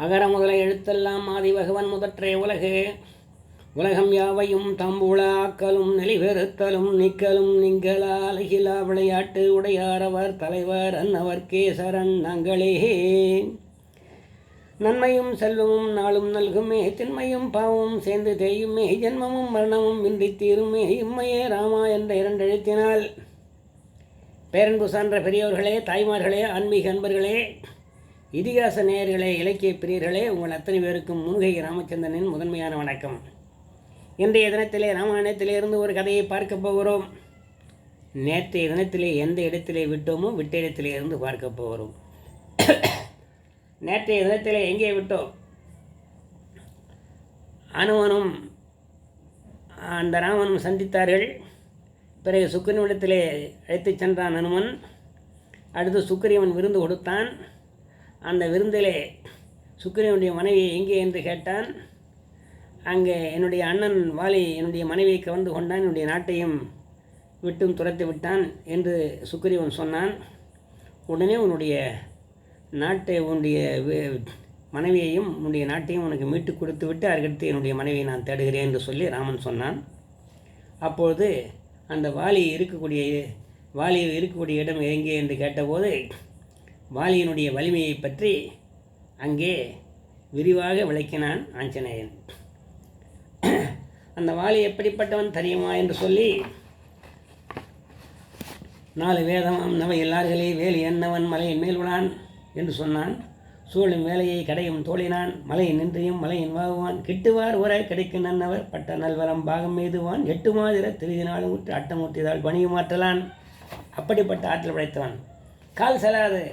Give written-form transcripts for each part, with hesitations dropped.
அகர முதல எழுத்தெல்லாம் ஆதி பகவன் முதற்றே உலகு. உலகம் யாவையும் தம்புள ஆக்கலும் நெளிவெறுத்தலும் நிக்கலும் நீங்களா அழகிலா விளையாட்டு உடையாரவர் தலைவர் அன்னவர்க்கே சரண் நாங்களே. நன்மையும் செல்வமும் நாளும் நல்குமே, திண்மையும் பாவமும் சேர்ந்து தேயுமே, ஜென்மமும் மரணமும் இன்றி தீருமே, இம்மையே ராமா என்ற இரண்டெழுத்தினால். பேரன்பு சான்ற பெரியோர்களே, தாய்மார்களே, ஆன்மீக அன்பர்களே, இதிகாச நேயர்களே, இலக்கிய பிரியர்களே, உங்கள் அத்தனை பேருக்கும் முன்கை ராமச்சந்திரனின் முதன்மையான வணக்கம். இன்றைய தினத்திலே ராமாயணத்திலே இருந்து ஒரு கதையை பார்க்க போகிறோம். நேற்றைய தினத்திலே எந்த இடத்திலே விட்டோமோ விட்ட இடத்திலே இருந்து பார்க்க போகிறோம். நேற்றைய தினத்திலே எங்கே விட்டோம்? அனுமனும் அந்த ராமனும் சந்தித்தார்கள். பிறகு சுக்கிரனிடத்திலே அழைத்து சென்றான் அனுமன். அடுத்து சுக்கிரவன் விருந்து கொடுத்தான். அந்த விருந்திலே சுக்கிரனுடைய மனைவி எங்கே என்று கேட்டான். அங்கே என்னுடைய அண்ணன் வாலி என்னுடைய மனைவியை கவர்ந்து கொண்டான், என்னுடைய நாட்டையும் விட்டும் துரத்து விட்டான் என்று சுக்கிரவன் சொன்னான். உடனே உன்னுடைய நாட்டை, உன்னுடைய மனைவியையும் உன்னுடைய நாட்டையும் உனக்கு மீட்டு கொடுத்து விட்டு அதற்கடுத்து என்னுடைய மனைவியை நான் தேடுகிறேன் என்று சொல்லி ராமன் சொன்னான். அப்பொழுது அந்த வாலி இருக்கக்கூடிய இடம் எங்கே என்று கேட்டபோது வாலியினுடைய வலிமையை பற்றி அங்கே விரிவாக விளக்கினான் ஆஞ்சநேயன். அந்த வாலி எப்படிப்பட்டவன் தெரியுமா என்று சொல்லி, 4 வேதமாம் நவை எல்லார்களே வேலி என்னவன் மலையின் மேல்விடான் என்று சொன்னான். சூழும் வேலையை கடையும் தோழினான், மலையின் நின்றியும் மலையின் வாகுவான், கிட்டுவார் உரை கிடைக்கும் நன்னவர் பட்ட நல்வரம் பாகம் மீதுவான், 8 மாதிர திருதினாலும் விட்டு அட்டமூட்டியதால் பணியும் ஆற்றலான். அப்படிப்பட்ட ஆற்றல் படைத்தவன். கால் செல்லாது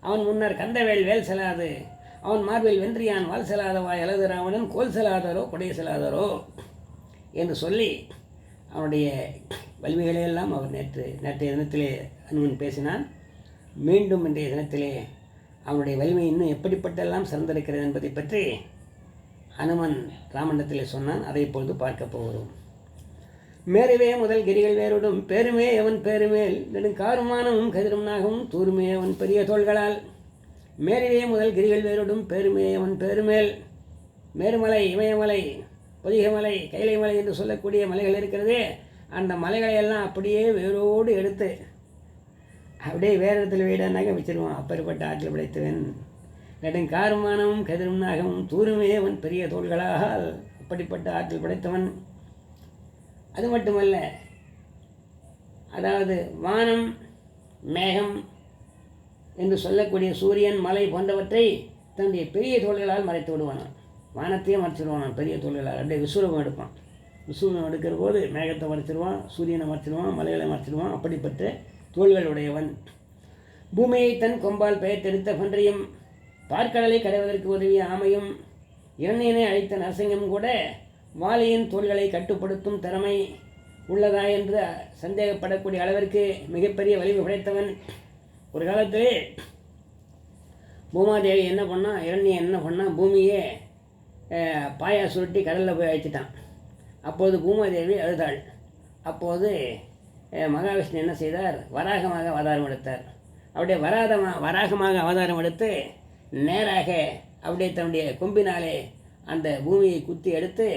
அவன் முன்னர் கந்தவேல் வேல் செல்லாது, அவன் மார்பில் வென்றியான் வால் செல்லாதவாய் அழகு ராவணன் கோல் செல்லாதரோ கொடைய செல்லாதரோ என்று சொல்லி அவனுடைய வலிமைகளையெல்லாம் அவர் நேற்றைய தினத்திலே அனுமன் பேசினான். மீண்டும் இன்றைய தினத்திலே அவனுடைய வலிமை இன்னும் எப்படிப்பட்டெல்லாம் சிறந்திருக்கிறது என்பதை பற்றி அனுமன் ராமண்டத்திலே சொன்னான். அதை இப்பொழுது பார்க்க போகிறோம். மேருவே முதல் கிரிகள் வேறுடும் பேருமே அவன் பேருமேல் நெடுங்காருமானமும் கதிரும் நாகமும் தூருமே அவன் பெரிய தோள்களால். மேருவே முதல் கிரிகள் வேறுடும் பேருமே அவன் பேருமேல். மேருமலை, இமயமலை, பொதிகமலை, கைலை மலை என்று சொல்லக்கூடிய மலைகள் இருக்கிறதே, அந்த மலைகளையெல்லாம் அப்படியே வேரோடு எடுத்து அப்படியே வேறு இடத்துல வீடானாக வச்சிருவான். அப்பேற்பட்ட ஆற்றல் படைத்தவன். நெடுங்காருமானமும் கதிரும் நாகமும் தூருமே அவன் பெரிய தோள்களால். அப்படிப்பட்ட ஆற்றல் படைத்தவன். அது மட்டுமல்ல, அதாவது வானம், மேகம் என்று சொல்லக்கூடிய சூரியன், மலை போன்றவற்றை தன்னுடைய பெரிய தோள்களால் மறைத்து விடுவானான். வானத்தையே மறைச்சிடுவானான் பெரிய தோள்களால். அப்படியே விஸ்வரூபம் எடுப்பான். விஸ்வரூபம் எடுக்கிற போது மேகத்தை மறைச்சிடுவான், சூரியனை மறைச்சிடுவான், மலைகளை மறைச்சிடுவான். அப்படிப்பட்ட தோள்கள் உடையவன். பூமியை தன் கொம்பால் பெயர்த்தெடுத்த பன்றியும், பார்க்கடலை கடைவதற்கு உதவிய ஆமையும், இரண்யனை அழைத்த நரசிங்கம் கூட வாலியின் தோள்களை கட்டுப்படுத்தும் திறமை உள்ளதா என்று சந்தேகப்படக்கூடிய அளவிற்கு மிகப்பெரிய வலிமை படைத்தவன். ஒரு காலத்திலே பூமாதேவி என்ன பண்ணால், இரண்யன் என்ன பண்ணால், பூமியே பாயா சுருட்டி கடலில் போய் அழைச்சிட்டான். அப்போது பூமாதேவி அழுதாள். அப்போது மகாவிஷ்ணு என்ன செய்தார்? வராகமாக அவதாரம் எடுத்தார். அப்படியே வராகமாக அவதாரம் எடுத்து நேராக அப்படியே தன்னுடைய கொம்பினாலே அந்த பூமியை குத்தி எடுத்து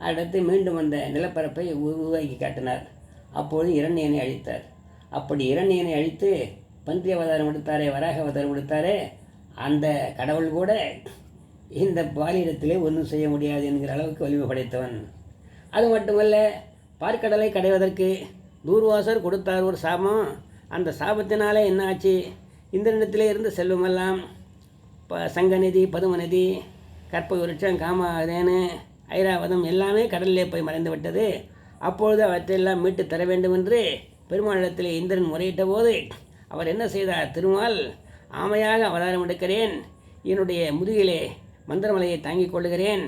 அடுத்து மீண்டும் அந்த நிலப்பரப்பை உருவாக்கி காட்டினார். அப்போது இரண்யனை அழித்தார். அப்படி இரண்யனை அழித்து பன்றி அவதாரம் எடுத்தாரே, வராக அவதாரம் எடுத்தாரே, அந்த கடவுள் கூட இந்த பாலிடத்திலே ஒன்றும் செய்ய முடியாது என்கிற அளவுக்கு வலிமை படைத்தவன். அது மட்டுமல்ல, பார்க்கடலை கடைவதற்கு தூர்வாசர் கொடுத்தார் ஒரு சாபம். அந்த சாபத்தினாலே என்ன ஆச்சு? இந்திரனிடத்திலே இருந்து செல்வமெல்லாம் சங்கநிதி, பதுமநிதி, கற்பக விருட்சம், காமதேனு, ஐராவதம் எல்லாமே கடலிலே போய் மறைந்து விட்டது. அப்பொழுது அவற்றையெல்லாம் மீட்டு தர வேண்டும் என்று பெருமாளிடத்திலே இந்திரன் முறையிட்ட போது அவர் என்ன செய்தார்? திருமால் ஆமையாக அவதாரம் எடுக்கிறேன், என்னுடைய முதுகிலே மந்திரமலையை தாங்கிக் கொள்ளுகிறேன்,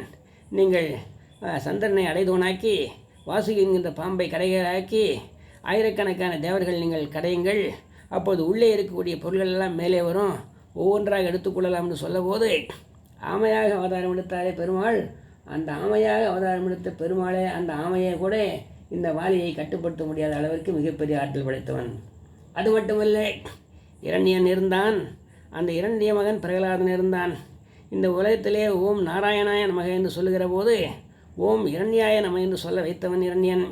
நீங்கள் சந்திரனை அடைதோனாக்கி வாசுகி என்கின்ற பாம்பை கடைகளாக்கி ஆயிரக்கணக்கான தேவர்கள் நீங்கள் கடையுங்கள், அப்போது உள்ளே இருக்கக்கூடிய பொருள்கள் எல்லாம் மேலே வரும், ஒவ்வொன்றாக எடுத்துக்கொள்ளலாம் என்று சொல்லபோது ஆமையாக அவதாரம் எடுத்தாரே பெருமாள், அந்த ஆமையாக அவதாரம் எடுத்த பெருமாளே அந்த ஆமையை கூட இந்த வாலியை கட்டுப்படுத்த முடியாத அளவிற்கு மிகப்பெரிய ஆற்றல் படைத்தவன். அது மட்டுமல்ல, இரண்யன் இருந்தான். அந்த இரண்டிய மகன் பிரகலாதன் இருந்தான். இந்த உலகத்திலே ஓம் நாராயணாய நமக என்று சொல்லுகிற போது ஓம் இரண்யாய நம என்று சொல்ல வைத்தவன் இரண்யன்.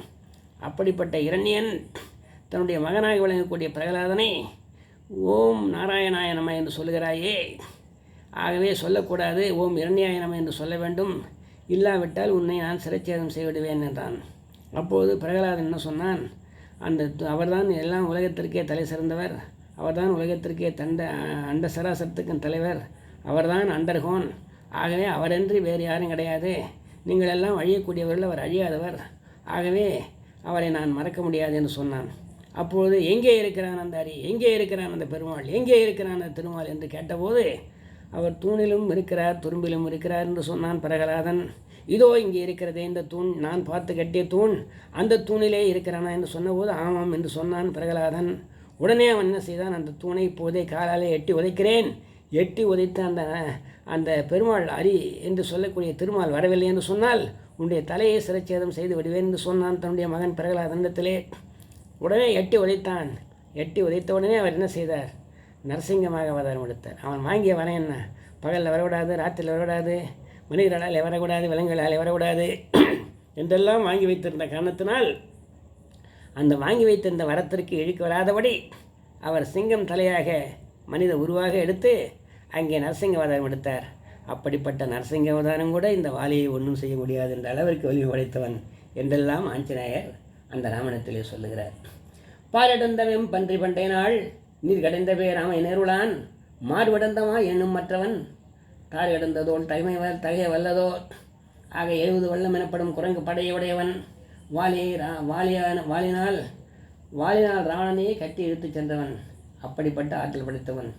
அப்படிப்பட்ட இரண்யன் தன்னுடைய மகனாக விளங்கக்கூடிய பிரகலாதனை ஓம் நாராயணாய நம என்று சொல்லுகிறாயே, ஆகவே சொல்லக்கூடாது, ஓம் இரண்யாய நம என்று சொல்ல வேண்டும், இல்லாவிட்டால் உன்னை நான் சிரச்சேதம் செய்துவிடுவேன் என்றான். அப்போது பிரகலாதன் என்ன சொன்னான், அவர்தான் எல்லாம் உலகத்திற்கே தலை சிறந்தவர், அவர்தான் உலகத்திற்கே அண்ட சராசரத்துக்கும் தலைவர், அவர்தான் அண்டர்கோன், ஆகவே அவரென்றி வேறு யாரும் கிடையாது, நீங்கள் எல்லாம் அழியக்கூடியவர்கள், அவர் அழியாதவர், ஆகவே அவரை நான் மறக்க முடியாது என்று சொன்னான். அப்பொழுது எங்கே இருக்கிறான் அந்த எங்கே இருக்கிறான் அந்த பெருமாள், எங்கே இருக்கிறான் அந்த திருமால் என்று கேட்டபோது அவர் தூணிலும் இருக்கிறார் துரும்பிலும் இருக்கிறார் என்று சொன்னான் பிரகலாதன். இதோ இங்கே இருக்கிறதே இந்த தூண், நான் பார்த்து கட்டிய தூண், அந்த தூணிலே இருக்கிறானா என்று சொன்னபோது ஆமாம் என்று சொன்னான் பிரகலாதன். உடனே அவன் என்ன செய்தான், அந்த தூணை இப்போதே காலாலே எட்டி உதைக்கிறேன், எட்டி உதைத்த அந்த பெருமாள் என்று சொல்லக்கூடிய திருமால் வரவில்லை என்று சொன்னால் உன்னுடைய தலையை சிரச்சேதம் செய்து விடுவேன் என்று சொன்னான் தன்னுடைய மகன் பிரகலாதனிடத்திலே. உடனே எட்டி உதைத்தான். எட்டி உதைத்த உடனே அவர் என்ன செய்தார், நரசிங்கமாக அவதாரம் எடுத்தார். அவன் வாங்கிய வரம் என்ன, பகலில் வரக்கூடாது, ராத்திரியில் வரக்கூடாது, மனிதர்களால் வரக்கூடாது, விலங்குகளால் வரக்கூடாது என்றெல்லாம் வாங்கி வைத்திருந்த காரணத்தினால் அந்த வாங்கி வைத்திருந்த வரத்திற்கு இழுக்க வராதபடி அவர் சிங்கம் தலையாக மனித உருவாக எடுத்து அங்கே நரசிங்க அவதாரம் எடுத்தார். அப்படிப்பட்ட நரசிங்க அவதாரம் கூட இந்த வாலியை ஒன்றும் செய்ய முடியாது என்ற அளவிற்கு வலிமை படைத்தவன் என்றெல்லாம் ஆஞ்சநேயர் அந்த ராமாயணத்திலே சொல்லுகிறார். பாலடந்தவன் பன்றி பண்டை நாள் நீர் கடைந்த பேராமை நேருளான் மார்வடந்தமா என்னும் மற்றவன் தார் கடந்ததோல் தகைய வல்லதோ ஆக 70 வல்லம் எனப்படும் குரங்கு படையுடையவன் வாலினால் ராவணனையே கட்டி இழுத்துச் சென்றவன். அப்படிப்பட்ட ஆற்றல் படைத்தவன்.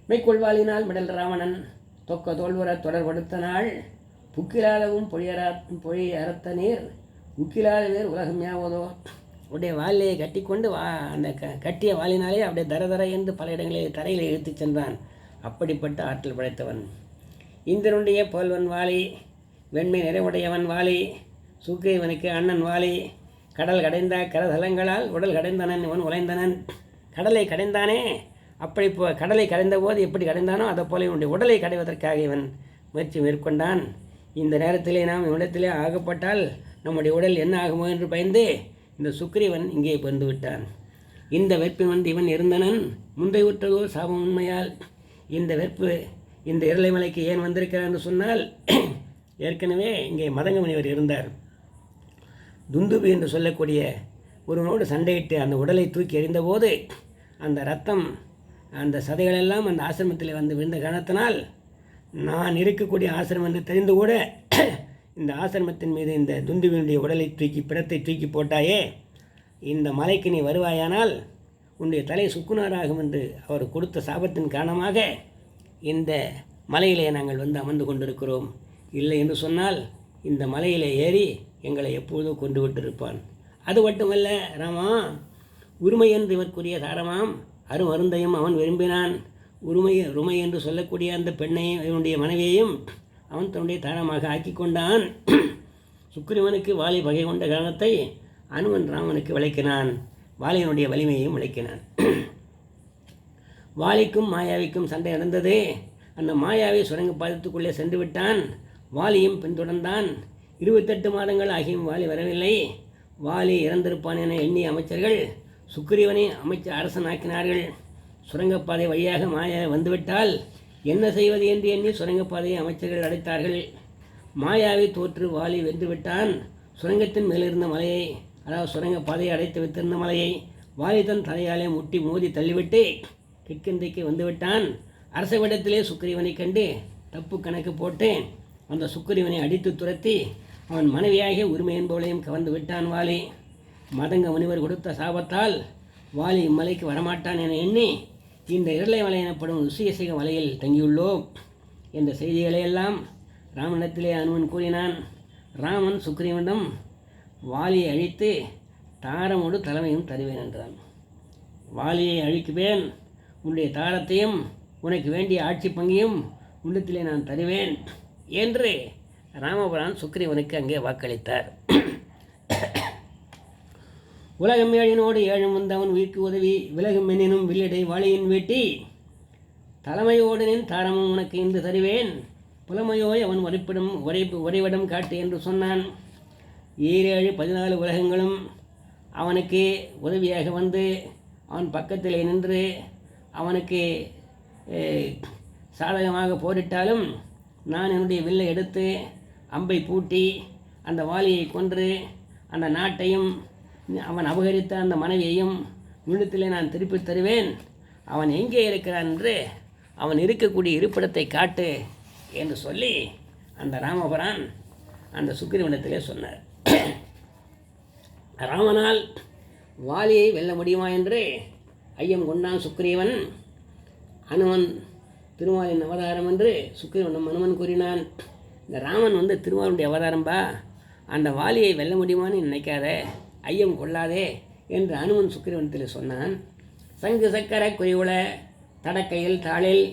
மெய்க்கொள்வாளினால் மிடல் ராவணன் தொக்க தோல்வர தொடர்படுத்த நாள் புக்கிலாதவும் பொழி அறத்த நீர் உக்கிலாத வேர் உலகம் யாவதோ. உடைய வாலியை கட்டிக்கொண்டு அந்த கட்டிய வாலினாலே அப்படியே தர என்று பல இடங்களில் தரையில் இழுத்துச் சென்றான். அப்படிப்பட்ட ஆற்றல் படைத்தவன். இந்திரனுடைய போல்வன் வாலி, வெண்மை நிறைவுடையவன் வாலி, சுக்ரீவனுக்கு அண்ணன் வாலி. கடல் கடைந்த கரதலங்களால் உடல் கடைந்தனன் இவன் உழைந்தனன். கடலை கடைந்தானே, அப்படி கடலை கடைந்த போது எப்படி கடைந்தானோ அதை போல இவனுடைய உடலை கடைவதற்காக இவன் முயற்சி மேற்கொண்டான். இந்த நேரத்திலே நாம் இவ்விடத்திலே ஆகப்பட்டால் நம்முடைய உடல் என்ன ஆகுமோ என்று பயந்து இந்த சுக்ரீவன் இங்கே வந்து விட்டான். இந்த வெற்பின் இவன் இருந்தனன் முந்தை உற்றதோ சாபம் உண்மையால். இந்த வெற்பு இந்த இரளைமலைக்கு ஏன் வந்திருக்கிறார் என்று சொன்னால், ஏற்கனவே இங்கே மதங்க முனிவர் இருந்தார். துந்துபி என்று சொல்லக்கூடிய ஒருவனோடு சண்டையிட்டு அந்த உடலை தூக்கி எறிந்தபோது அந்த ரத்தம் அந்த சதைகளெல்லாம் அந்த ஆசிரமத்தில் வந்து விழுந்த காரணத்தினால், நான் இருக்கக்கூடிய ஆசிரமம் என்று தெரிந்து கூட இந்த ஆசிரமத்தின் மீது இந்த துந்துபினுடைய உடலை பிணத்தை தூக்கி போட்டாயே, இந்த மலைக்கு நீ வருவாயானால் உன்னுடைய தலை சுக்குனாராகும் என்று அவர் கொடுத்த சாபத்தின் காரணமாக இந்த மலையிலே நாங்கள் வந்து அமர்ந்து கொண்டிருக்கிறோம். இல்லை என்று சொன்னால் இந்த மலையிலே ஏறி எங்களை எப்போதோ கொண்டு விட்டிருப்பான். அது மட்டுமல்ல ராமா, உரிமை என்று இவர்க்குரிய தாரமாம் அருமருந்தையும் அவன் விரும்பினான். உரிமை என்று சொல்லக்கூடிய அந்த பெண்ணையும் இவனுடைய மனைவியையும் அவன் தன்னுடைய தாரமாக ஆக்கி கொண்டான். சுக்ரீவனுக்கு வாலி பகை கொண்ட காரணத்தை அனுமன் ராமனுக்கு விளக்கினான். வாலியினுடைய வலிமையையும் விளக்கினான். வாலிக்கும் மாயாவிக்கும் சண்டை நடந்தது. அந்த மாயாவை சுரங்க பாதத்துக்குள்ளே சென்று விட்டான். வாலியும் பின்தொடர்ந்தான். 28 மாதங்கள் ஆகியும் வாலி வரவில்லை. வாலி இறந்திருப்பான் என எண்ணிய அமைச்சர்கள் சுக்ரீவனை அரசனாக்கினார்கள். சுரங்கப்பாதை வழியாக மாயா வந்துவிட்டால் என்ன செய்வது என்று எண்ணி சுரங்கப்பாதையை அமைச்சர்கள் அடைத்தார்கள். மாயாவை தோற்று வாலி வென்றுவிட்டான். சுரங்கத்தின் மேலிருந்த மலையை, அதாவது சுரங்கப்பாதையை அடைத்து வைத்திருந்த மலையை வாலி தன் தலையாலே முட்டி மோதி தள்ளிவிட்டு கிட்கிந்தைக்கு வந்துவிட்டான். அரசவிடத்திலே சுக்ரீவனை கண்டு தப்பு கணக்கு போட்டு அந்த சுக்ரீவனை அடித்து துரத்தி அவன் மனைவியாகிய உரிமை என்பவளையும் கவர்ந்து விட்டான் வாலி. மதங்க முனிவர் கொடுத்த சாபத்தால் வாலி இம்மலைக்கு வரமாட்டான் என எண்ணி இந்த இரளை மலை எனப்படும் ருசியசிக மலையில் தங்கியுள்ளோம் என்ற செய்திகளையெல்லாம் ராமனிடத்திலே அனுமன் கூறினான். ராமன் சுக்ரீவனிடம் வாலியை அழித்து தாரமோடு தலைமையும் தருவேன் என்றான். வாலியை அழிக்குவேன், உன்னுடைய தாரத்தையும் உனக்கு வேண்டிய ஆட்சி பங்கையும் உள்ளத்திலே நான் தருவேன் என்று ராமபுரான் சுக்ரீவனுக்கு அங்கே வாக்களித்தார். உலகம் ஏழினோடு ஏழும் வந்தவன் உயிர்க்கு உதவி விலகும் எனினும் வில்லிடை வாளியின் வேட்டி தலைமையோடு நின் தாரமும் உனக்கு இன்று தருவேன் புலமையோய் அவன் உறைவிடம் காட்டு என்று சொன்னான். 7 14 உலகங்களும் அவனுக்கு உதவியாக வந்து அவன் பக்கத்தில் நின்று அவனுக்கு சாதகமாக போரிட்டாலும் நான் என்னுடைய வில்லை எடுத்து அம்பை பூட்டி அந்த வாலியை கொன்று அந்த நாட்டையும் அவன் அபகரித்த அந்த மனைவியையும் உள்ளத்திலே நான் திருப்பித் தருவேன். அவன் எங்கே இருக்கிறான் என்று அவன் இருக்கக்கூடிய இருப்பிடத்தை காட்டு என்று சொல்லி அந்த ராமபிரான் அந்த சுக்கிரவனிடத்திலே சொன்னார். ராமனால் வாலியை வெல்ல முடியுமா என்று ஐயம் கொண்டான் சுக்கிரீவன். அனுமன் திருமாலின் அவதாரம் என்று சுக்கிரவன் அனுமன் கூறினான். இந்த ராமன் திருமாலுடைய அவதாரம்பா, அந்த வாலியை வெல்ல முடியுமான்னு நினைக்காத, ஐயம் கொள்ளாதே என்று அனுமன் சுக்கிரவனத்தில் சொன்னான். சங்கு சக்கர குறிவுள தடக்கையில் தாளில்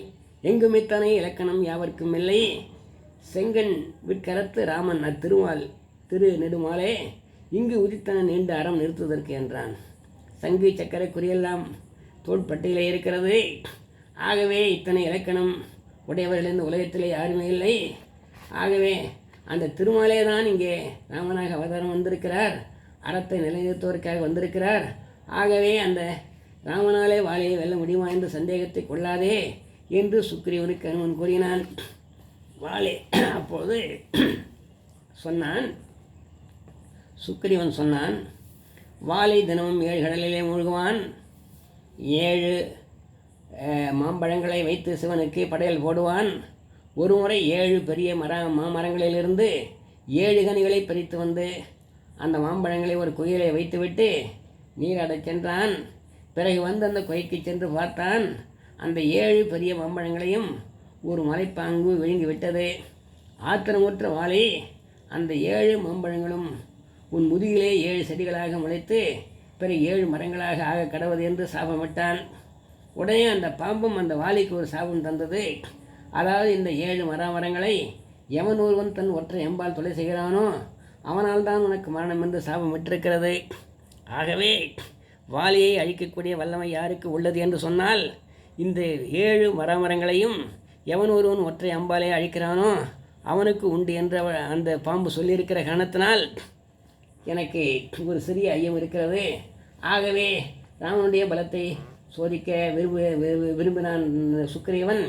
எங்கும் இத்தனை இலக்கணம் யாவர்க்கும் இல்லை. செங்கன் விற்கரத்து ராமன் அத்திருமால் திரு நெடுமாலே இங்கு உதித்தன நீண்ட அறம் நிறுத்துவதற்கு என்றான். சங்கு சக்கர குறியெல்லாம் தோள்பட்டையிலே இருக்கிறது. ஆகவே இத்தனை இலக்கணம் உடையவர்கள் இந்த உலகத்திலே யாருமே இல்லை. ஆகவே அந்த திருமாலே தான் இங்கே ராமனாக அவதாரம் வந்திருக்கிறார், அறத்தை நிலைநிறுத்துவதற்காக வந்திருக்கிறார். ஆகவே அந்த ராமனாலே வாலியை வெல்ல முடியுமா என்று சந்தேகத்தை கொள்ளாதே என்று சுக்கிரீவனுக்கு அனுமன் கூறினான். வாலே அப்போது சொன்னான், சுக்கிரீவன் சொன்னான், வாலை தினமும் 7 கடலிலே மூழ்குவான். 7 மாம்பழங்களை வைத்து சிவனுக்கு படையல் போடுவான். ஒரு முறை 7 பெரிய மாமரங்களிலிருந்து 7 கனிகளை பறித்து வந்து அந்த மாம்பழங்களை ஒரு குயிலை வைத்துவிட்டு நீராடச் சென்றான். பிறகு அந்த குகைக்கு சென்று பார்த்தான். அந்த 7 பெரிய மாம்பழங்களையும் ஒரு மலைப்பாங்கு விழுங்கிவிட்டது. ஆத்திரமுற்ற வாலி, அந்த 7 மாம்பழங்களும் உன் முதுகிலே 7 செடிகளாக முளைத்து பிறகு 7 மரங்களாக ஆக கடவுது என்று சாபமிட்டான். உடனே அந்த பாம்பும் அந்த வாலிக்கு ஒரு சாபம் தந்தது. அதாவது இந்த 7 மரங்களை எவன் ஒருவன் தன் ஒற்றை எம்பால் தொலை செய்கிறானோ அவனால் தான் உனக்கு மரணம் என்று சாபமிட்டிருக்கிறது. ஆகவே வாலியை அழிக்கக்கூடிய வல்லமை யாருக்கு உள்ளது என்று சொன்னால், இந்த 7 மரங்களையும் எவன் ஒருவன் ஒற்றை அம்பாலே அழிக்கிறானோ அவனுக்கு உண்டு என்று அந்த பாம்பு சொல்லியிருக்கிற காரணத்தினால் எனக்கு ஒரு சிறிய ஐயம் இருக்கிறது. ஆகவே ராமனுடைய பலத்தை சோதிக்க விரும்பினான் சுக்கிரீவன்.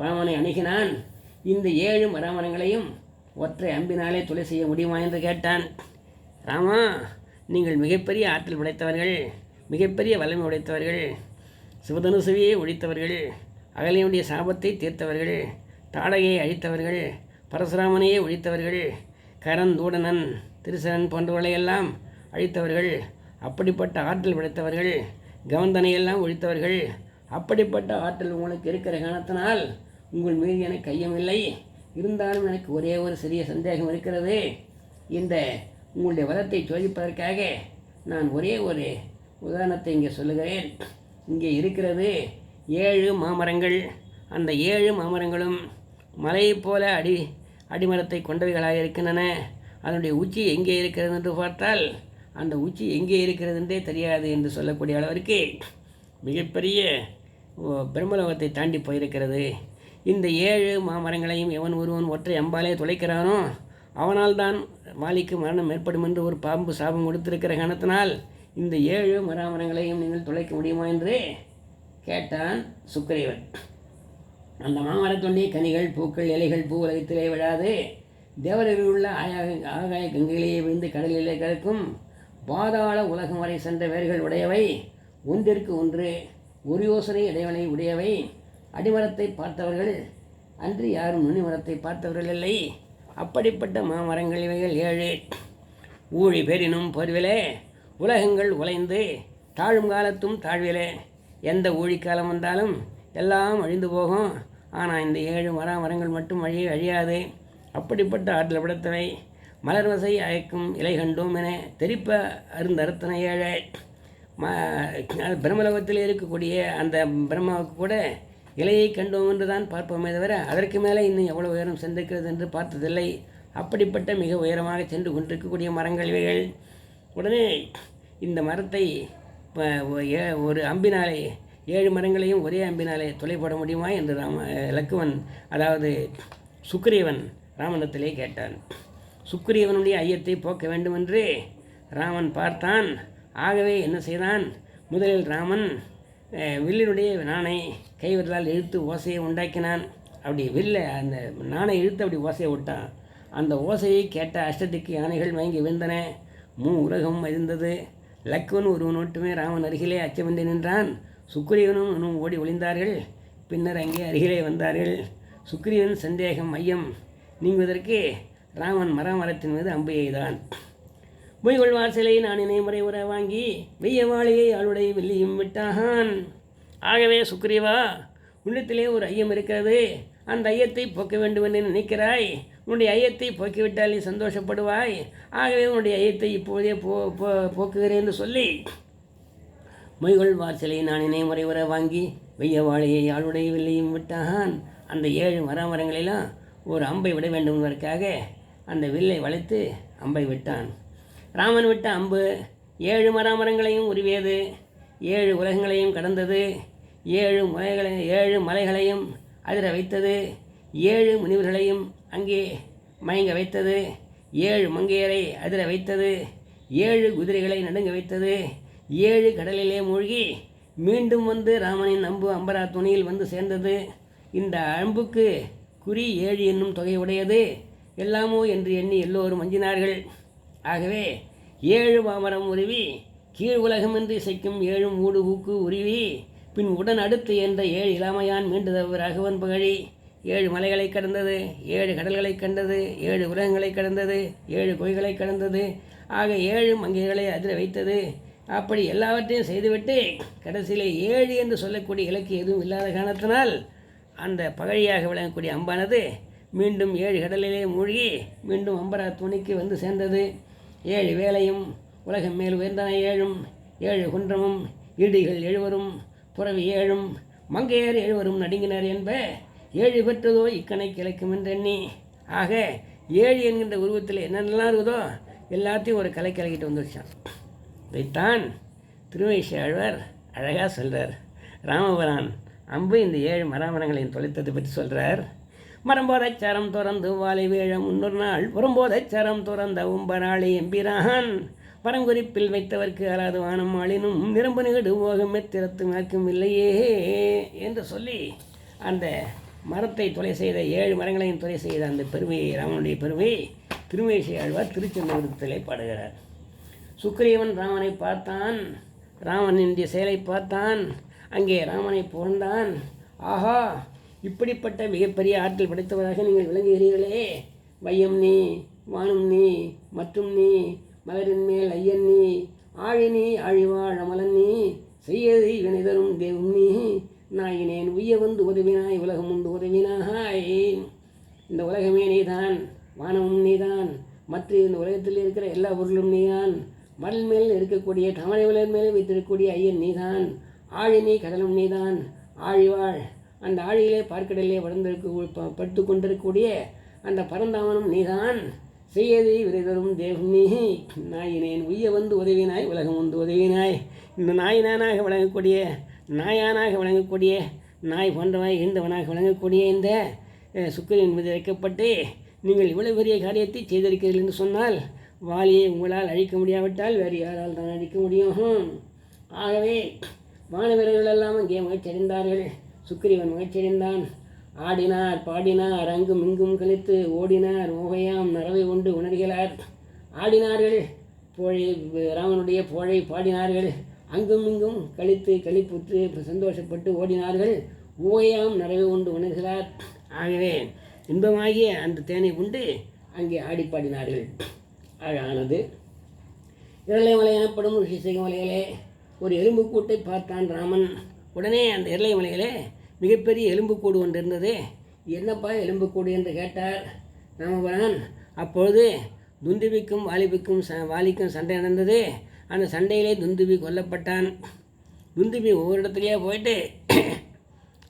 ராமனை அணுகினான். இந்த 7 மரங்களையும் ஒற்றை அம்பினாலே தொலை செய்ய முடியுமா என்று கேட்டான். ராமா, நீங்கள் மிகப்பெரிய ஆற்றல் படைத்தவர்கள், மிகப்பெரிய வல்லமை உடைத்தவர்கள், சிவதனுசுவையே ஒழித்தவர்கள், அகலியனுடைய சாபத்தை தீர்த்தவர்கள், தாடகையை அழித்தவர்கள், பரசுராமனையே ஒழித்தவர்கள், கரந்தூடனன் திருசரன் போன்றவர்களையெல்லாம் அழித்தவர்கள், அப்படிப்பட்ட ஆற்றல் படைத்தவர்கள், கவந்தனையெல்லாம் ஒழித்தவர்கள். அப்படிப்பட்ட ஆற்றல் உங்களுக்கு இருக்கிற காரணத்தினால் உங்கள் மீது எனக்கு ஐயமில்லை. இருந்தாலும் எனக்கு ஒரே ஒரு சிறிய சந்தேகம் இருக்கிறது. இந்த உங்களுடைய வளத்தை சோதிப்பதற்காக நான் ஒரே ஒரு உதாரணத்தை இங்கே சொல்லுகிறேன். இங்கே இருக்கிறது 7 மாமரங்கள். அந்த 7 மாமரங்களும் மலையைப் போல அடிமரத்தை கொண்டவைகளாக இருக்கின்றன. அதனுடைய உச்சி எங்கே இருக்கிறது என்று பார்த்தால் அந்த உச்சி எங்கே இருக்கிறது என்றே தெரியாது என்று சொல்லக்கூடிய அளவிற்கு மிகப்பெரிய பிரம்மலோகத்தை தாண்டி போயிருக்கிறது. இந்த 7 மாமரங்களையும் எவன் ஒருவன் ஒற்றை அம்பாலே துளைக்கிறானோ அவனால் தான் வாலிக்கு மரணம் ஏற்படும் என்று ஒரு பாம்பு சாபம் கொடுத்திருக்கிற காரணத்தினால் இந்த 7 மரங்களையும் நீங்கள் துளைக்க முடியுமா என்று கேட்டான் சுக்கிரீவன். அந்த மாமரத்துடைய கனிகள், பூக்கள், இலைகள் பூ உலகத்திலே விழாது. தேவரில் உள்ள ஆகாய கங்கையிலேயே விழுந்து கடலிலே கலக்கும் பாதாள உலகம் வரை சென்ற வேர்கள் உடையவை, ஒன்றிற்கு ஒன்று ஒரு யோசனை இடைவெளி உடையவை. அடிமரத்தை பார்த்தவர்கள் அன்று யாரும் நுனிமரத்தை பார்த்தவர்கள் இல்லை. அப்படிப்பட்ட மாமரங்கள் இவைகள் 7. ஊழி பெறினும் பொருவிலே உலகங்கள் உலைந்து தாழும் காலத்தும் தாழ்விலே. எந்த ஊழிக்காலம் வந்தாலும் எல்லாம் அழிந்து போகும். ஆனால் இந்த 7 மரங்கள் மட்டும் அழியாது. அப்படிப்பட்ட ஆற்றல் படைத்தவை. மலர்வசை அயக்கும் இலை கண்டோம் என தெரிப்ப அருந்தறுத்தனை 7. பிரம்மலோகத்தில் இருக்கக்கூடிய அந்த பிரம்மாவுக்கு கூட இலையை கண்டோம் என்று தான் பார்ப்போமே தவிர அதற்கு மேலே இன்னும் எவ்வளோ உயரம் சென்றிருக்கிறது என்று பார்த்ததில்லை. அப்படிப்பட்ட மிக உயரமாக சென்று கொண்டிருக்கக்கூடிய மரங்கள் இவைகள். உடனே இந்த மரத்தை ஒரு அம்பினாலே 7 மரங்களையும் ஒரே அம்பினாலே தொலைப்பட முடியுமா என்று லக்குவன், அதாவது சுக்ரீவன் ராமனிடத்திலே கேட்டான். சுக்ரீவனுடைய ஐயத்தை போக்க வேண்டுமென்று ராமன் பார்த்தான். ஆகவே என்ன செய்தான்? முதலில் ராமன் வில்லினுடைய நாணை கைவிரலால் இழுத்து ஓசையை உண்டாக்கினான். அப்படி அந்த நாணை இழுத்து அப்படி ஓசையை விட்டான். அந்த ஓசையை கேட்ட அஷ்டதிக்கு யானைகள் மயங்கி விழுந்தன. உலகம் அறிந்தது. லக்குவன் ஒருவன் மட்டுமே ராமன் அருகிலே அச்சமின்றி நின்றான். சுக்ரீவனும் ஓடி ஒளிந்தார்கள். பின்னர் அங்கே அருகிலே வந்தார்கள். சுக்ரீவன் சந்தேகம் ஐயம் நீங்குவதற்கு ராமன் மரத்தின் மீது அம்பு எய்தான். மொய்கொள்வார் சிலை நானினை முறை உற வாங்கி வெய்ய வாழையை ஆளுடைய வெள்ளியும் விட்டான். ஆகவே சுக்ரீவா, உள்ளத்திலே ஒரு ஐயம் இருக்கிறது. அந்த ஐயத்தை போக்க வேண்டும் என்று நினைக்கிறாய். உன்னுடைய ஐயத்தை போக்கிவிட்டால் நீ சந்தோஷப்படுவாய். ஆகவே உன்னுடைய ஐயத்தை இப்போதே போக்குகிறேன் என்று சொல்லி மொய்கொள்வார் சிலை நானினை முறை உற வாங்கி வெய்ய வாழையை ஆளுடைய வெள்ளியும் விட்டான். அந்த 7 மரங்களெல்லாம் ஒரு அம்பை விட வேண்டும் என்பதற்காக அந்த வில்லை வளைத்து அம்பை விட்டான். ராமன் விட்ட அம்பு 7 மரங்களையும் உருவியது. 7 உலகங்களையும் கடந்தது. 7 மலைகளையும் அதிர வைத்தது. 7 முனிவர்களையும் அங்கே மயங்க வைத்தது. 7 மங்கையரை அதிர வைத்தது. 7 குதிரைகளை நடுங்க வைத்தது. 7 கடலிலே மூழ்கி மீண்டும் வந்து ராமனின் அம்பு அம்பரா துணியில் வந்து சேர்ந்தது. இந்த அம்புக்கு குறி 7 என்னும் தொகை உடையது. எல்லாமோ என்று எண்ணி எல்லோரும் அஞ்சினார்கள். ஆகவே 7 மாமரம் உருவி கீழ் உலகம் என்று இசைக்கும் 7 மூடு ஊக்கு உருவி பின் உடன் அடுத்து என்ற 7 இளமையான் மீண்டுதவ ராகவன் புகழி 7 மலைகளை கடந்தது. 7 கடல்களை கண்டது. 7 உலகங்களை கடந்தது. 7 கொய்களை கடந்தது. ஆக 7 மங்கைகளை அதிர வைத்தது. அப்படி எல்லாவற்றையும் செய்துவிட்டு கடைசியிலே 7 என்று சொல்லக்கூடிய இலக்கு எதுவும் இல்லாத காரணத்தினால் அந்த பகழியாக விளங்கக்கூடிய அம்பானது மீண்டும் 7 கடலிலே மூழ்கி மீண்டும் அம்பரா துணிக்கு வந்து சேர்ந்தது. 7 வேலையும் உலகம் மேல் உயர்ந்தன 7ம் 7 குன்றமும் இடிகள் 7வரும் புறவி 7ம் மங்கையர் 7வரும் நடுங்கினர் என்ப 7 பெற்றதோ இக்கணை கிளைக்கும் என்றெண்ணி. ஆக 7 என்கின்ற உருவத்தில் என்னென்னலாம் இருக்குதோ எல்லாத்தையும் ஒரு கலை கலக்கிட்டு வந்துடுச்சான். இதைத்தான் திருவேஷி ஆழ்வார் அழகாக சொல்கிறார். ராமபுரான் அம்பு இந்த 7 மரங்களையும் தொலைத்ததை பற்றி சொல்கிறார். மரம்போதைச் சரம் துறந்து வாழை வேழ முன்னொரு நாள் புறம்போதைச் சரம் துறந்த உம்பராளி எம்பிரான் பரங்குறிப்பில் வைத்தவர்க்கு அலாது வானம் ஆளினும் நிரம்பு நிகடு ஓகமே திறத்து மேற்கும் இல்லையே என்று சொல்லி அந்த மரத்தை தொலை செய்த 7 மரங்களையும் தொலை செய்த அந்த பெருமையை ராமனுடைய பெருமையை திருமேசி ஆழ்வார் திருச்செந்தூரத்திலே பாடுகிறார். சுக்ரீவன் ராமனை பார்த்தான். ராமனின் செயலை பார்த்தான். அங்கே ராமனை புகழ்ந்தான். ஆஹா, இப்படிப்பட்ட மிகப்பெரிய ஆற்றல் படைத்தவராக நீங்கள் விளங்குகிறீர்களே. வையம் நீ, வானும் நீ, மற்றும் நீ, மலரின் மேல் ஐயன் நீ, ஆழினி ஆழிவாழ் அமலன் நீ, செய்யது இவனிதரும் தேவும் நீ, நாயினேன் உய்ய வந்து உதவினாய் உலகம் உண்டு உதவினாய். இந்த உலகமே நீதான், வானமும் நீதான், மற்ற இந்த உலகத்தில் இருக்கிற எல்லா பொருளும் நீதான், மடல் மேல் இருக்கக்கூடிய தாமரை மலர் மேலே வைத்திருக்கக்கூடிய ஐயன் நீதான், ஆழினி கடலும் நீதான், ஆழிவாழ் அந்த ஆழியிலே பார்க்கடலே படுத்து கொண்டிருக்கக்கூடிய அந்த பரந்தாமனும் நீதான், செய்யதி விரைதரும் தேவம் நீ, நாயினேன் உய்ய வந்து உதவினாய் உலகம் வந்து உதவினாய். இந்த நாயினானாக விளங்கக்கூடிய நாயானாக விளங்கக்கூடிய நாய் போன்றவாய் இருந்தவனாக விளங்கக்கூடிய இந்த சுக்கிரன் மீது வைக்கப்பட்டு நீங்கள் இவ்வளவு பெரிய காரியத்தை செய்திருக்கிறீர்கள் என்று சொன்னால் வாலியை உங்களால் அழிக்க முடியாவிட்டால் வேறு யாரால் தான் அழிக்க முடியும். ஆகவே வானவர்கள் எல்லாம் அங்கே முயற்சியடைந்தார்கள். சுக்கிரீவன் முயற்சியடைந்தான். ஆடினார் பாடினார் அங்கும் இங்கும் கழித்து ஓடினார் ஓகையாம் நரவை கொண்டு உணர்கிறார். ஆடினார்கள், ராமனுடைய புகழை பாடினார்கள். அங்கும் இங்கும் கழிப்புற்று சந்தோஷப்பட்டு ஓடினார்கள். ஓகையாம் நரவை கொண்டு உணர்கிறார். ஆகவே இன்பமாகிய அந்த தேனை உண்டு அங்கே ஆடி பாடினார்கள். ஆனது இரளைமலை எனப்படும் ரிஷிசை மலையிலே ஒரு எலும்புக்கூட்டை பார்த்தான் ராமன். உடனே அந்த இரளை மலையிலே மிகப்பெரிய எலும்புக்கூடு ஒன்று இருந்தது. என்னப்பா எலும்புக்கூடு என்று கேட்டார் ராமபுரான். அப்பொழுது துந்துபிக்கும் வாலிக்கும் சண்டை நடந்தது. அந்த சண்டையிலே துந்துபி கொல்லப்பட்டான். துந்துபி ஒவ்வொரு இடத்துலையே போயிட்டு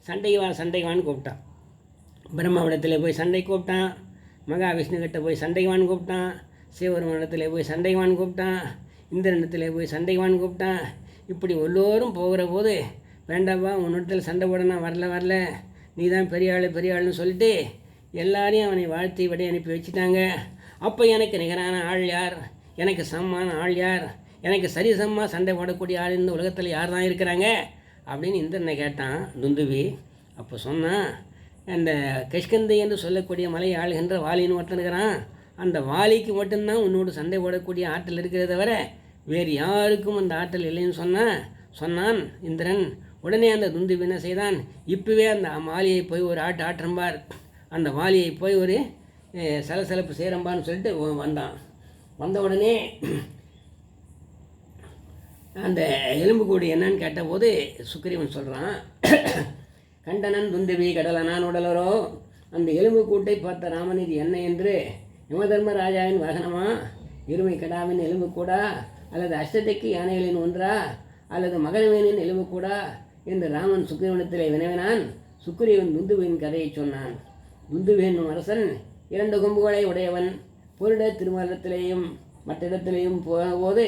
சண்டைவான்னு கூப்பிட்டான். பிரம்மாவிடத்தில் போய் சண்டை கூப்பிட்டான். மகாவிஷ்ணுக்கிட்ட போய் சண்டைவான்னு கூப்பிட்டான். சிவபெருமானிடத்தில் போய் சண்டைவான்னு கூப்பிட்டான். இந்திரனிடத்தில் போய் சண்டைவான்னு கூப்பிட்டான். இப்படி எல்லோரும் போகிற போது வேண்டாப்பா உன்னிடத்தில் சண்டை போட நான் வரல நீ தான் பெரிய ஆள்னு சொல்லிட்டு எல்லாரையும் அவனை வாழ்த்தி விடை அனுப்பி வச்சுட்டாங்க. அப்போ எனக்கு நிகரான ஆள் யார், எனக்கு சமமான ஆள் யார், எனக்கு சரிசமமாக சண்டை போடக்கூடிய ஆள் இந்த உலகத்தில் யார் தான் இருக்கிறாங்க அப்படின்னு இந்திரனை கேட்டான் துந்துவி. அப்போ சொன்னான், அந்த கிஷ்கிந்தை என்று சொல்லக்கூடிய மலை ஆளுகின்ற வாலின்னு ஒருத்தன் இருக்கிறான். அந்த வாலிக்கு மட்டும்தான் உன்னோடு சண்டை போடக்கூடிய ஆற்றல் இருக்கிறத தவிர வேறு யாருக்கும் அந்த ஆற்றல் இல்லைன்னு சொன்னான் இந்திரன். உடனே அந்த துந்துவி என்ன செய்தான், இப்போவே அந்த வாலியை போய் ஒரு ஆற்றம்பார், அந்த வாலியை போய் ஒரு சலசலப்பு செய்கிறம்பான்னு சொல்லிட்டு வந்த உடனே அந்த எலும்புக்கூடு என்னன்னு கேட்டபோது சுக்கிரீவன் சொல்கிறான், கண்டனன் துந்துவி கடலனான் உடலரோ. அந்த எலும்புக்கூட்டை பார்த்த ராமன் இது என்ன என்று, யமதர்மராஜாவின் வாகனமா, இருமை கடாவின் எலும்புக்கூடா, அல்லது அஷ்டதிக்கு யானைகளின் ஒன்றா, அல்லது மகனவேனின் எலும்புக்கூடா என்று ராமன் சுக்கிரீவனத்திலே வினவினான். சுக்கிரீவன் துந்துவின் கதையை சொன்னான். துந்துவி என்னும் அரசன் 2 கொம்புகளை உடையவன். பொருட திருமணத்திலேயும் மற்ற இடத்திலேயும் போகும்போது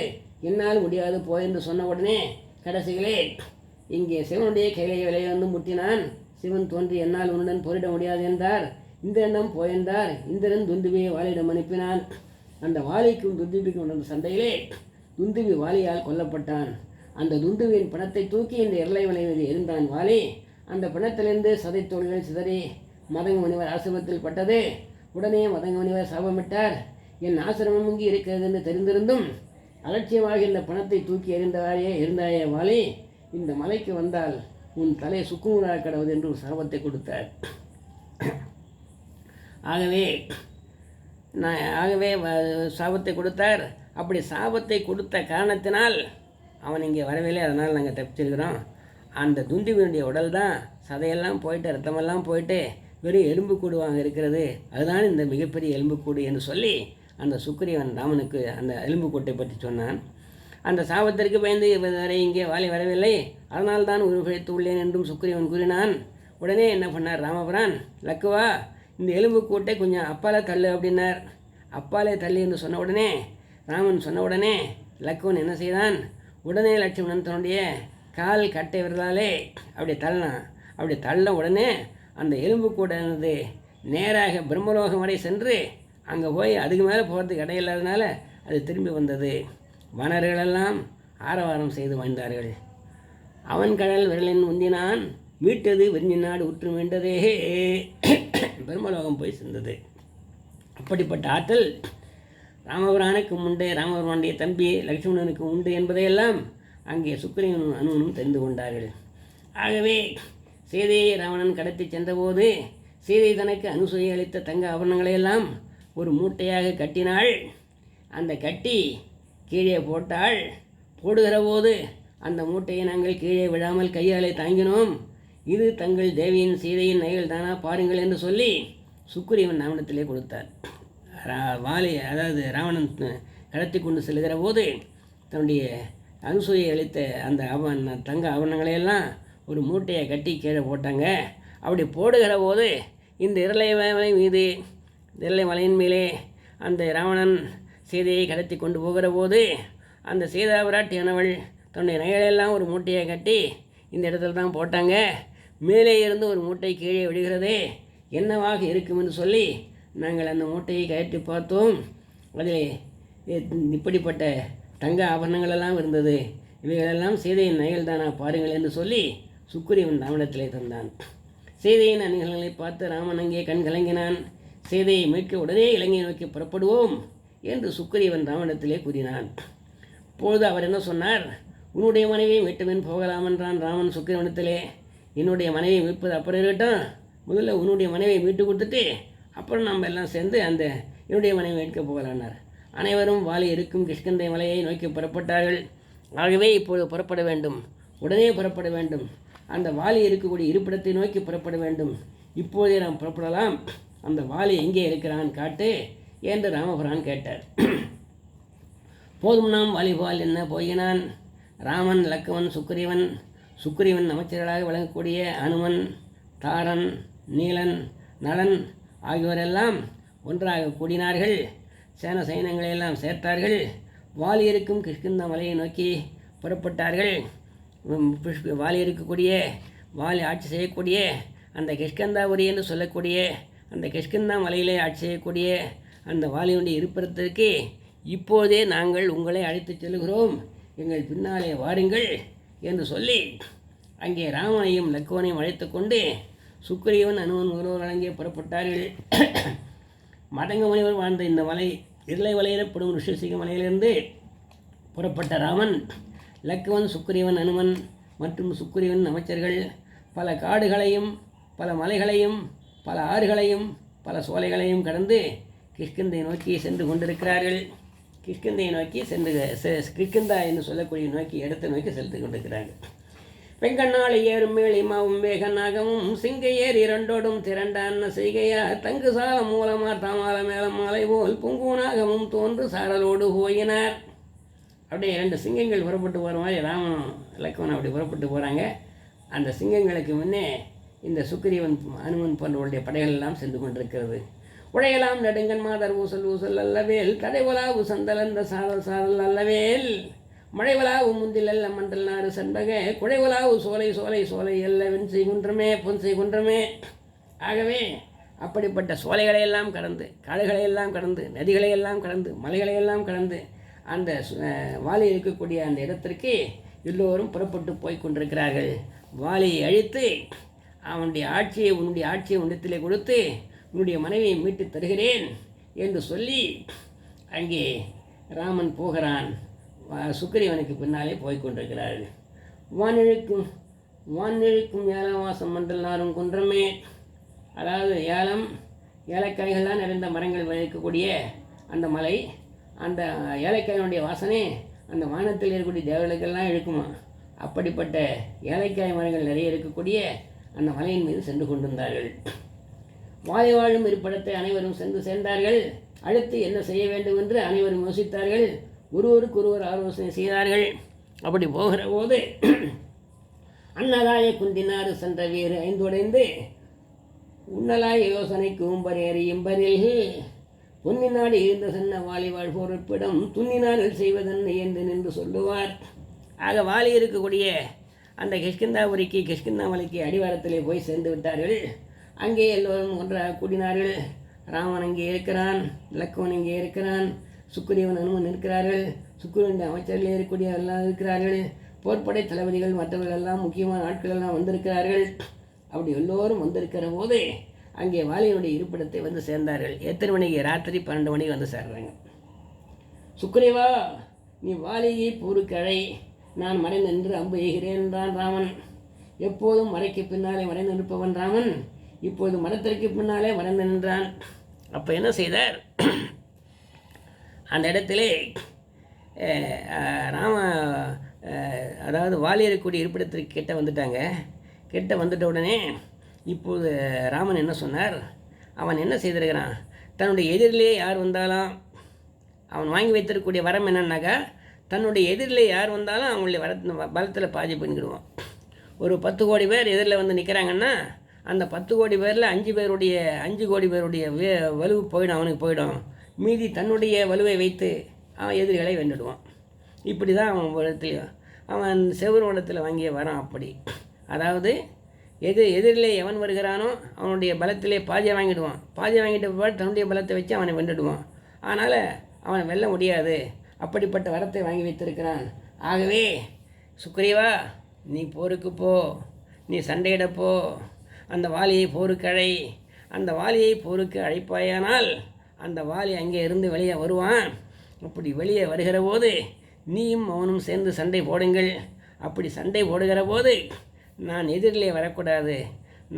என்னால் முடியாது என்று சொன்ன உடனே கடைசிகளே இங்கே சிவனுடைய கையிலே விலையை வந்து முட்டினான். சிவன் தோன்றி என்னால் உன்னுடன் போரிட முடியாது என்றார். இந்திரனிடம் போயென்றார். இந்திரன் துந்துவியை வாலியிடம் அனுப்பினான். அந்த வாலிக்கும் துந்துவிக்கும் உள்ள சண்டையிலே துந்துவி வாலியால் கொல்லப்பட்டான். அந்த துந்துவியின் பணத்தை தூக்கி இந்த எல்லை வளைவில் இருந்தான் வாலி. அந்த பணத்திலிருந்து சதை தோள்கள் சிதறி மதங்க முனிவர் ஆசிரமத்தில் பட்டது. உடனே மதங்க முனிவர் சாபமிட்டார், என் ஆசிரமம் இங்கு இருக்கிறது என்று தெரிந்திருந்தும் அலட்சியமாக இந்த பணத்தை தூக்கி இருந்தாயே வாலி, இந்த மலைக்கு வந்தால் உன் தலை சுக்குநூறாக கடவுது என்று ஒரு சாபத்தை கொடுத்தார். ஆகவே சாபத்தை கொடுத்தார். அப்படி சாபத்தை கொடுத்த காரணத்தினால் அவன் இங்கே வரவில்லை, அதனால் நாங்கள் தப்பிச்சிருக்கிறோம். அந்த துந்துவினுடைய உடல் தான் சதையெல்லாம் போயிட்டு ரத்தமெல்லாம் போயிட்டு வெறும் எலும்புக்கூடு வாங்க இருக்கிறது, அதுதான் இந்த மிகப்பெரிய எலும்புக்கூடு என்று சொல்லி அந்த சுக்கிரீவன் ராமனுக்கு அந்த எலும்புக்கூட்டை பற்றி சொன்னான். அந்த சாபத்திற்கு பயந்து வரை இங்கே வாலி வரவில்லை, அதனால் தான் உயிர் பிழைத்து உள்ளேன் என்றும் சுக்கிரீவன் கூறினான். உடனே என்ன பண்ணார் ராமபிரான், லக்குவா இந்த எலும்புக்கூட்டை கொஞ்சம் அப்பாலே தள்ளு அப்படின்னார். அப்பாலே தள்ளி என்று சொன்ன உடனே ராமன் சொன்ன உடனே லக்குவன் என்ன செய்தான், உடனே லட்சுமணன் தன்னுடைய கால் கட்டை விரலாலே அப்படி தள்ளினான். அப்படி தள்ள உடனே அந்த எலும்புக்கூடானது நேராக பிரம்மலோகம் வரை சென்று அங்கே போய் அதுக்கு மேலே போகிறதுக்கு இடையில்லாதனால அது திரும்பி வந்தது. வனர்களெல்லாம் ஆரவாரம் செய்து வாழ்ந்தார்கள். அவன் கடல் விரலின் முந்தினான், மீட்டது விரிஞ்சி நாடு உற்று மீண்டதே பிரம்மலோகம் போய் சேர்ந்தது. அப்படிப்பட்ட ஆற்றல் ராமபிரானுக்கு உண்டு, ராமபிரானுடைய தம்பி லக்ஷ்மணனுக்கு உண்டு என்பதையெல்லாம் அங்கே சுக்கிரீவனும் அனுமனும் தெரிந்து கொண்டார்கள். ஆகவே சீதையை ராவணன் கடத்தி சென்றபோது சீதை தனக்கு அனுசூயை அளித்த தங்க ஆபரணங்களையெல்லாம் ஒரு மூட்டையாக கட்டினாள். அந்த கட்டி கீழே போட்டாள். போடுகிற போது அந்த மூட்டையை நாங்கள் கீழே விழாமல் கையாலே தாங்கினோம். இது தங்கள் தேவியின் சீதையின் நகைகள் தானா பாருங்கள் என்று சொல்லி சுக்கிரீவன் ராவணத்திலே கொடுத்தார். வாலி அதாவது ராவணன் கடத்தி கொண்டு செல்கிற போது தன்னுடைய அனுசூயை அளித்த அந்த தங்க ஆபரணங்களையெல்லாம் ஒரு மூட்டையை கட்டி கீழே போட்டாங்க. அப்படி போடுகிற போது இந்த இரளை மலையின் மேலே அந்த ராவணன் சீதையை கடத்தி கொண்டு போகிற போது அந்த சீதா பிராட்டியானவள் தன்னுடைய நகைகளெல்லாம் ஒரு மூட்டையை கட்டி இந்த இடத்துல தான் போட்டாங்க. மேலே இருந்து ஒரு மூட்டை கீழே விடுகிறது, என்னவாக இருக்கும் என்று சொல்லி நாங்கள் அந்த மூட்டையை கயற்றி பார்த்தோம். அதில் இப்படிப்பட்ட தங்க ஆபரணங்களெல்லாம் இருந்தது. இவைகளெல்லாம் சீதையின் நகைகள் தானா பாருங்கள் என்று சொல்லி சுக்கிரீவன் ராவணத்திலே தந்தான். சீதையின் அணிகலங்களை பார்த்து ராமன் அங்கே கண் கலங்கினான். சீதையை மீட்க உடனே இலங்கையை நோக்கி புறப்படுவோம் என்று சுக்கிரீவன் ராவணத்திலே கூறினான். இப்போது அவர் என்ன சொன்னார், உன்னுடைய மனைவியை மீட்டுவன் போகலாம் என்றான் ராமன் சுக்கிரவனத்திலே. என்னுடைய மனைவியை மீட்பது அப்புறம் இருக்கட்டும், முதல்ல உன்னுடைய மனைவியை மீட்டு கொடுத்துட்டு அப்புறம் நம்ம எல்லாம் சேர்ந்து அந்த என்னுடைய மனைவி மீட்க போகலான்னார். அனைவரும் வாலி இருக்கும் கிஷ்கிந்தை மலையை நோக்கி புறப்பட்டார்கள். ஆகவே இப்போது புறப்பட வேண்டும், உடனே புறப்பட வேண்டும். அந்த வாலி இருக்கக்கூடிய இருப்பிடத்தை நோக்கி புறப்பட வேண்டும். இப்போதே நாம் புறப்படலாம். அந்த வாலி எங்கே இருக்கிறான் காட்டு என்று ராமபிரான் கேட்டார். போதும் நாம் வாலிபால் என்ன போயினான். ராமன், லக்குவன், சுக்கிரீவன் அமைச்சர்களாக விளங்கக்கூடிய அனுமன், தாரன், நீலன், நலன் ஆகியோரெல்லாம் ஒன்றாக கூடினார்கள். சேன சைன்யங்களையெல்லாம் சேர்த்தார்கள். வாலி இருக்கும் கிஷ்கிந்த மலையை நோக்கி புறப்பட்டார்கள். வாலி இருக்கக்கூடிய வாலி ஆட்சி செய்யக்கூடிய அந்த கிஷ்கந்தாபுரி என்று சொல்லக்கூடிய அந்த கிஷ்கிந்தா மலையிலே ஆட்சி செய்யக்கூடிய அந்த வாலியுடைய இருப்பிடத்திற்கு இப்போதே நாங்கள் உங்களை அழைத்துச் செல்கிறோம், எங்கள் பின்னாலே வாருங்கள் என்று சொல்லி அங்கே ராமனையும் லக்குவனையும் அழைத்து கொண்டு சுக்கிரீவன் அனுமன் முதல்வர் அங்கே புறப்பட்டார்கள். மதங்க முனிவர் வாழ்ந்த இந்த மலை இருளை வலையிடப்படும் ரிஷிசிக மலையிலிருந்து புறப்பட்ட ராமன் லக்குவன், சுக்கிரீவன், அனுமன் மற்றும் சுக்கிரீவன் அமைச்சர்கள் பல காடுகளையும் பல மலைகளையும் பல ஆறுகளையும் பல சோலைகளையும் கடந்து கிஷ்கிந்தை நோக்கி சென்று கொண்டிருக்கிறார்கள். கிஷ்கிந்தையை நோக்கி கிஷ்கிந்தா என்று சொல்லக்கூடிய நோக்கி இடத்தை நோக்கி செலுத்தி கொண்டிருக்கிறார்கள். வெங்கண்ணாள் ஏறும் மேலிமாவும் வேகநாகமும் சிங்கை ஏறி இரண்டோடும் திரண்டான செய்கையா தங்கு சால மூலமா தாமால மேலம் மாலை போல் பூங்கூனாகமும் தோன்று சாரலோடு போயினார். அப்படியே 2 சிங்கங்கள் புறப்பட்டு போகிற மாதிரி ராமனும் லக்ஷ்மணன் அப்படி புறப்பட்டு போகிறாங்க. அந்த சிங்கங்களுக்கு முன்னே இந்த சுக்கிரீவன், அனுமன் போன்றவருடைய படைகள் எல்லாம் சென்று கொண்டிருக்கிறது. உடையலாம் நெடுங்கன் மாதர் ஊசல் ஊசல் அல்லவேல் தடைவலாவு சந்தலந்த சாரல் சாரல் அல்லவேல் மழைவலாவு முந்தில் அல்ல மண்டல் நாடு சண்பக குழைவலாவு சோலை சோலை சோலை அல்ல வெண்சை குன்றமே பொன்சை குன்றமே. ஆகவே அப்படிப்பட்ட சோலைகளையெல்லாம் கடந்து, காடுகளையெல்லாம் கடந்து, நதிகளையெல்லாம் கடந்து, மலைகளையெல்லாம் கடந்து அந்த வாலி இருக்கக்கூடிய அந்த இடத்திற்கு எல்லோரும் புறப்பட்டு போய் கொண்டிருக்கிறார்கள். வாலியை அழித்து அவனுடைய ஆட்சியை, உன்னுடைய ஆட்சியை உன்னிடத்திலே கொடுத்து உன்னுடைய மனைவியை மீட்டு தருகிறேன் என்று சொல்லி அங்கே ராமன் போகிறான். சுக்கிரீவனுக்கு பின்னாலே போய்கொண்டிருக்கிறார்கள். வானிழுக்கும் ஏலவாசம் மண்டல் நாரும் குன்றமே, அதாவது ஏலக்காய்கள்லாம் நிறைந்த மரங்கள் விளைக்கக்கூடிய அந்த மலை, அந்த ஏலக்காயினுடைய வாசனை அந்த வானத்தில் இருக்கக்கூடிய தேவர்களுக்கெல்லாம் இழுக்குமா. அப்படிப்பட்ட ஏலக்காய் மரங்கள் நிறைய இருக்கக்கூடிய அந்த மலையின் மீது சென்று கொண்டிருந்தார்கள். வாழை வாழும் இருப்பிடத்தை அனைவரும் சென்று சேர்ந்தார்கள். அடுத்து என்ன செய்ய வேண்டும் என்று அனைவரும் யோசித்தார்கள். ஒருவருக்கொருவர் ஆலோசனை செய்தார்கள். அப்படி போகிற போது அன்னதாய குந்தினாறு சென்ற வீறு 5 உடைந்து உன்னலாய யோசனைக்கு உம்பரேறி இம்பரில் பொன்னினாடு இருந்த சென்ன வாலி வாழ்வோர் இருப்பிடம் துன்னினாரில் செய்வதென்ன என்று நின்று சொல்லுவார். ஆக வாலி இருக்கக்கூடிய அந்த கிஷ்கிந்தாபுரிக்கு, கிஷ்கிந்தா மலைக்கு அடிவாரத்திலே போய் சேர்ந்து விட்டார்கள். அங்கே எல்லோரும் ஒன்றாக கூடினார்கள். ராமன் அங்கே இருக்கிறான், லக்ஷ்மணன் இங்கே இருக்கிறான், சுக்கிரீவன், அனுமன் இருக்கிறார்கள், சுக்கிரீவனுடைய அமைச்சர்கள் இருக்கக்கூடிய எல்லாம் இருக்கிறார்கள், போர்ப்படை தளபதிகள் மற்றவர்கள் எல்லாம் முக்கியமான ஆட்கள் எல்லாம் வந்திருக்கிறார்கள். அப்படி எல்லோரும் வந்திருக்கிற போது அங்கே வாலியினுடைய இருப்பிடத்தை வந்து சேர்ந்தார்கள். எத்தனை மணிக்கு? ராத்திரி 12 மணிக்கு வந்து சேர்றாங்க. சுக்கிரீவா, நீ வாலியை போருக்கழை, நான் மறைந்து நின்று அம்பு எய்கிறேன் என்றான் ராமன். எப்போதும் மறைக்கு பின்னாலே மறைந்து நிற்பவன் ராமன் இப்போது மரத்திற்கு பின்னாலே மறைந்து நின்றான். அப்போ என்ன செய்தார்? அந்த இடத்திலே அதாவது வாலி இருக்கக்கூடிய இருப்பிடத்திற்கு கிட்ட வந்துட்டாங்க. கிட்ட வந்துட்ட உடனே இப்போது ராமன் என்ன சொன்னார்? அவன் என்ன செய்திருக்கிறான்? தன்னுடைய எதிரிலே யார் வந்தாலும் அவன் வாங்கி வைத்திருக்கக்கூடிய வரம் என்னன்னாக்கா, தன்னுடைய எதிரிலே யார் வந்தாலும் அவங்களுடைய பலத்தில் பாதி பண்ணிக்கிடுவான். ஒரு 10 கோடி பேர் எதிரில் வந்து நிற்கிறாங்கன்னா அந்த 10 கோடி பேரில் 5 கோடி பேருடைய வலுவு போயிடும், அவனுக்கு போயிடும். மீதி தன்னுடைய வலுவை வைத்து அவன் எதிரிகளை வென்றுடுவான். இப்படி தான் அவன் இடத்துலையும் அவன் செவ்வரோடத்தில் வாங்கிய வரான். அப்படி அதாவது எதிரிலே எவன் வருகிறானோ அவனுடைய பலத்திலே பாதியை வாங்கிடுவான். பாதியை வாங்கிட்ட பிற்பாடு தன்னுடைய பலத்தை வச்சு அவனை வென்றுடுவான். அதனால் அவனை வெல்ல முடியாது. அப்படிப்பட்ட வரத்தை வாங்கி வைத்திருக்கிறான். ஆகவே சுக்கிரீவா, நீ போருக்கு போ, நீ சண்டையிடப்போ, அந்த வாலியை போருக்கு அழை. அந்த வாலியை போருக்கு அழைப்பாயானால் அந்த வாலி அங்கே இருந்து வெளியே வருவான். அப்படி வெளியே வருகிற போது நீயும் அவனும் சேர்ந்து சண்டை போடுங்கள். அப்படி சண்டை போடுகிற போது நான் எதிரிலே வரக்கூடாது.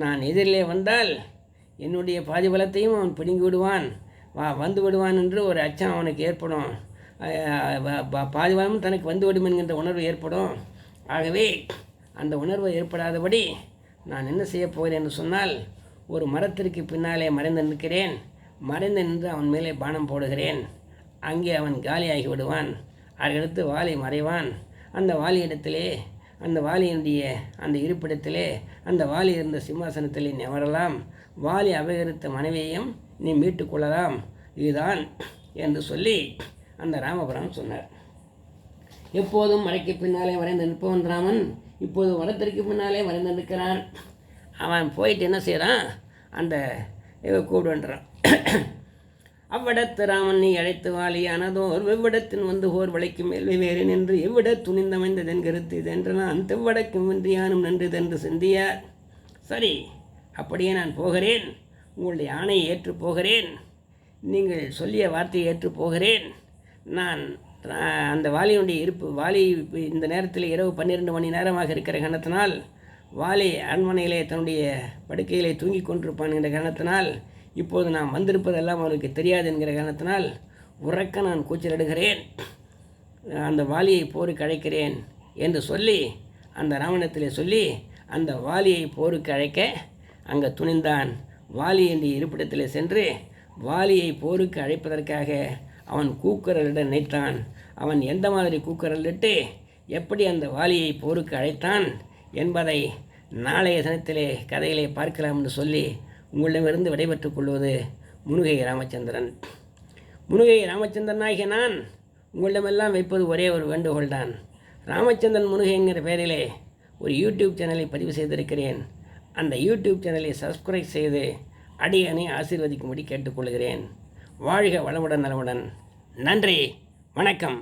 நான் எதிரிலே வந்தால் என்னுடைய பாதி பலத்தையும் அவன் பிடுங்கி விடுவான், வந்து விடுவான் என்று ஒரு அச்சம் அவனுக்கு ஏற்படும். பாதி பலமும் தனக்கு வந்து விடும் என்கின்ற உணர்வு ஏற்படும். ஆகவே அந்த உணர்வு ஏற்படாதபடி நான் என்ன செய்ய போகிறேன் என்று சொன்னால், ஒரு மரத்திற்கு பின்னாலே மறைந்து நிற்கிறேன். மறைந்து நின்று அவன் மேலே பானம் போடுகிறேன். அங்கே அவன் காலியாகி விடுவான். அதற்கடுத்து வாலி மறைவான். அந்த வாலியிடத்திலே, அந்த வாலியினுடைய அந்த இருப்பிடத்திலே, அந்த வாலி இருந்த சிம்மாசனத்திலே நீ அமரலாம். வாலி அபகரித்த மனைவியையும் நீ மீட்டு கொள்ளலாம். இதுதான் என்று சொல்லி அந்த ராமபுரம் சொன்னார். எப்போதும் மறைக்கு பின்னாலே மறைந்து நிற்பவன் ராமன் இப்போது மரத்திற்கு பின்னாலே மறைந்து நிற்கிறான். அவன் போயிட்டு என்ன செய்கிறான்? அந்த கூடுன்றான். அவ்விடத்து ராமன் நீ அழைத்து வாலியானதோர் வெவ்விடத்தின் வந்து ஓர் வளைக்கு மேல் வெவ்வேறு நின்று எவ்விட துணிந்தமைந்ததென் கருத்து இதென்று நான் தெவ்வடக்கும் வென்றியானும் நன்றுதென்று சிந்தியார். சரி, அப்படியே நான் போகிறேன், உங்களுடைய ஆணையை ஏற்று போகிறேன், நீங்கள் சொல்லிய வார்த்தையை ஏற்று போகிறேன். நான் அந்த வாலியினுடைய வாலி இந்த நேரத்தில் இரவு 12 மணி நேரமாக இருக்கிற காரணத்தினால், வாலி அரண்மனையிலே தன்னுடைய படுக்கையிலே தூங்கி கொண்டிருப்பான் என்ற காரணத்தினால், இப்போது நான் வந்திருப்பதெல்லாம் அவனுக்கு தெரியாது என்கிற காரணத்தினால் உறக்க நான் கூச்சலிடுகிறேன், அந்த வாலியை போருக்கு அழைக்கிறேன் என்று சொல்லி அந்த ராவணத்திலே சொல்லி அந்த வாலியை போருக்கு அழைக்க அங்கே துணிந்தான். வாலி என்ற இருப்பிடத்தில் சென்று வாலியை போருக்கு அழைப்பதற்காக அவன் கூக்குரலிட நினைத்தான். அவன் எந்த மாதிரி கூக்குரலிட்டு எப்படி அந்த வாலியை போருக்கு அழைத்தான் என்பதை நாளைய தினத்திலே கதையிலே பார்க்கலாம் என்று சொல்லி உங்களிடமிருந்து விடைபெற்றுக் கொள்வது முனுகை ராமச்சந்திரன். முனுகை ராமச்சந்திரனாகிய நான் உங்களிடமெல்லாம் வைப்பது ஒரே ஒரு வேண்டுகோள் தான். ராமச்சந்திரன் முனுகை என்கிற பெயரிலே ஒரு யூடியூப் சேனலை பதிவு செய்திருக்கிறேன். அந்த யூடியூப் சேனலை சப்ஸ்கிரைப் செய்து அடியனை ஆசீர்வதிக்கும்படி கேட்டுக்கொள்கிறேன். வாழ்க வளமுடன் நலமுடன். நன்றி, வணக்கம்.